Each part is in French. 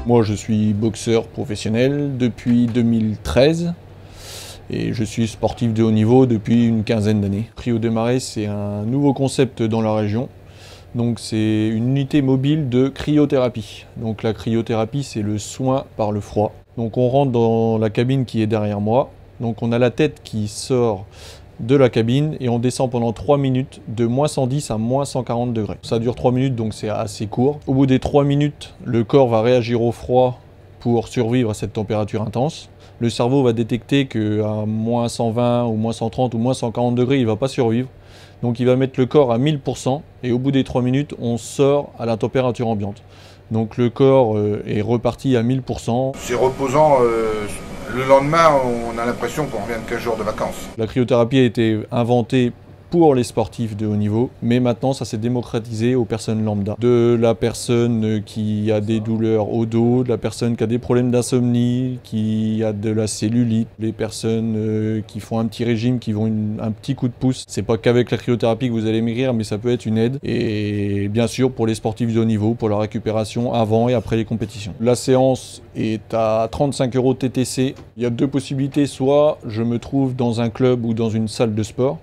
Moi, je suis boxeur professionnel depuis 2013 et je suis sportif de haut niveau depuis une quinzaine d'années. Cryo Démarrer, c'est un nouveau concept dans la région. Donc c'est une unité mobile de cryothérapie. Donc la cryothérapie, c'est le soin par le froid. Donc on rentre dans la cabine qui est derrière moi. Donc on a la tête qui sort de la cabine et on descend pendant 3 minutes de moins 110 à moins 140 degrés. Ça dure 3 minutes, donc c'est assez court. Au bout des 3 minutes, le corps va réagir au froid pour survivre à cette température intense. Le cerveau va détecter qu'à moins 120 ou moins 130 ou moins 140 degrés, il ne va pas survivre. Donc il va mettre le corps à 1000% et au bout des 3 minutes, on sort à la température ambiante. Donc le corps est reparti à 1000%. C'est reposant. Le lendemain, on a l'impression qu'on revient de 15 jours de vacances. La cryothérapie a été inventée pour les sportifs de haut niveau, mais maintenant ça s'est démocratisé aux personnes lambda. De la personne qui a des douleurs au dos, de la personne qui a des problèmes d'insomnie, qui a de la cellulite, les personnes qui font un petit régime, qui vont un petit coup de pouce. C'est pas qu'avec la cryothérapie que vous allez maigrir, mais ça peut être une aide. Et bien sûr pour les sportifs de haut niveau, pour la récupération avant et après les compétitions. La séance est à 35 € TTC. Il y a deux possibilités, soit je me trouve dans un club ou dans une salle de sport.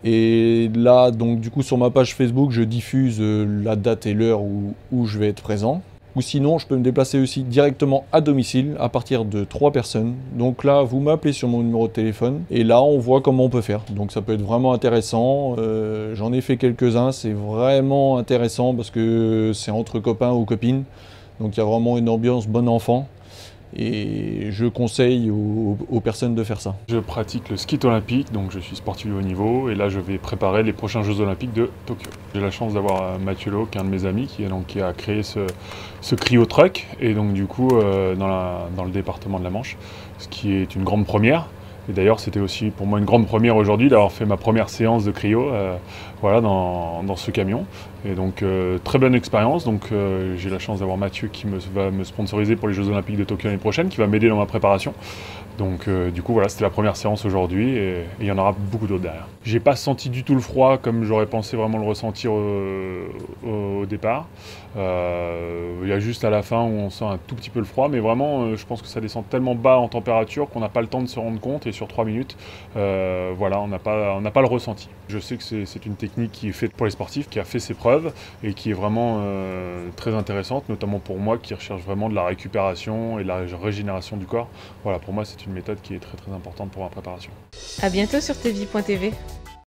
Et là, donc du coup, sur ma page Facebook, je diffuse la date et l'heure où je vais être présent. Ou sinon, je peux me déplacer aussi directement à domicile à partir de 3 personnes. Donc là, vous m'appelez sur mon numéro de téléphone et là, on voit comment on peut faire. Donc ça peut être vraiment intéressant. J'en ai fait quelques-uns, c'est vraiment intéressant parce que c'est entre copains ou copines. Donc il y a vraiment une ambiance bon enfant. Et je conseille aux personnes de faire ça. Je pratique le ski olympique, donc je suis sportif de haut niveau et là je vais préparer les prochains Jeux olympiques de Tokyo. J'ai la chance d'avoir Mathieu Lowe, qui est un de mes amis, qui a créé ce cryo truck et donc du coup dans le département de la Manche, ce qui est une grande première. Et d'ailleurs, c'était aussi pour moi une grande première aujourd'hui d'avoir fait ma première séance de cryo voilà, dans ce camion. Et donc, très bonne expérience. Donc, j'ai la chance d'avoir Mathieu qui va me sponsoriser pour les Jeux Olympiques de Tokyo l'année prochaine, qui va m'aider dans ma préparation. Donc, du coup, voilà, c'était la première séance aujourd'hui et il y en aura beaucoup d'autres derrière. J'ai pas senti du tout le froid comme j'aurais pensé vraiment le ressentir au départ. Il y a juste à la fin où on sent un tout petit peu le froid, mais vraiment, je pense que ça descend tellement bas en température qu'on n'a pas le temps de se rendre compte et sur 3 minutes, voilà, on n'a pas le ressenti. Je sais que c'est une technique qui est faite pour les sportifs, qui a fait ses preuves et qui est vraiment très intéressante, notamment pour moi qui recherche vraiment de la récupération et de la régénération du corps. Voilà, pour moi, c'est une méthode qui est très très importante pour ma préparation. À bientôt sur tvie.tv.